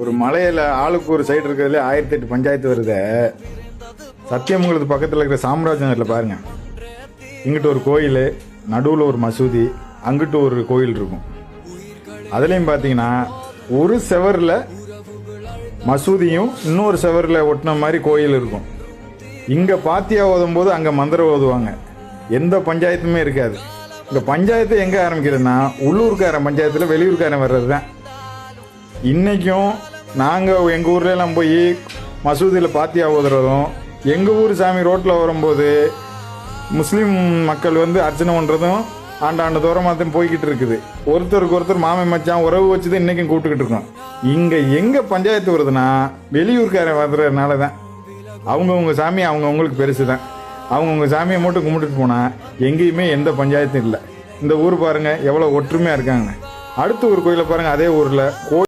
ஒரு மலையில் ஆளுக்கு ஒரு சைடு இருக்கிறதுல 1008 பஞ்சாயத்து வருது. சத்தியமங்கலத்து பக்கத்தில் இருக்கிற சாம்ராஜ் நகரில் பாருங்கள், இங்கிட்ட ஒரு கோயில், நடுவில் ஒரு மசூதி, அங்கிட்டு ஒரு கோயில் இருக்கும். அதுலேயும் பார்த்தீங்கன்னா ஒரு செவரில் மசூதியும் இன்னொரு செவரில் ஒட்டின மாதிரி கோயில் இருக்கும். இங்கே பாத்தியா ஓதும் போது அங்கே மந்திரம் ஓதுவாங்க. எந்த பஞ்சாயத்துமே இருக்காது. இந்த பஞ்சாயத்து எங்கே ஆரம்பிக்கிறதுனா உள்ளூர்காரன் பஞ்சாயத்தில் வெளியூர்காரன் வர்றது தான். இன்றைக்கும் நாங்கள் எங்கள் ஊர்லலாம் போய் மசூதியில் பாத்தியா ஓதுறதும், எங்கள் ஊர் சாமி ரோட்டில் வரும்போது முஸ்லீம் மக்கள் அர்ச்சனை பண்ணுறதும் ஆண்டாண்டு தூரமாக போய்கிட்டு இருக்குது. ஒருத்தருக்கு ஒருத்தர் மாமன் மச்சான் உறவு வச்சு தான் இன்றைக்கும் கூப்பிட்டுக்கிட்டு இருக்கோம். இங்கே எங்கே பஞ்சாயத்து வருதுன்னா வெளியூர்காரன் வர்றதுனால தான். அவங்கவுங்க சாமி அவங்கவுங்களுக்கு பெருசு தான். அவங்கவுங்க சாமியை மட்டும் கும்பிட்டுட்டு போனால் எங்கேயுமே எந்த பஞ்சாயத்தும் இல்லை. இந்த ஊர் பாருங்கள் எவ்வளோ ஒற்றுமையாக இருக்காங்க. அடுத்த ஒரு கோயிலை பாருங்கள், அதே ஊரில்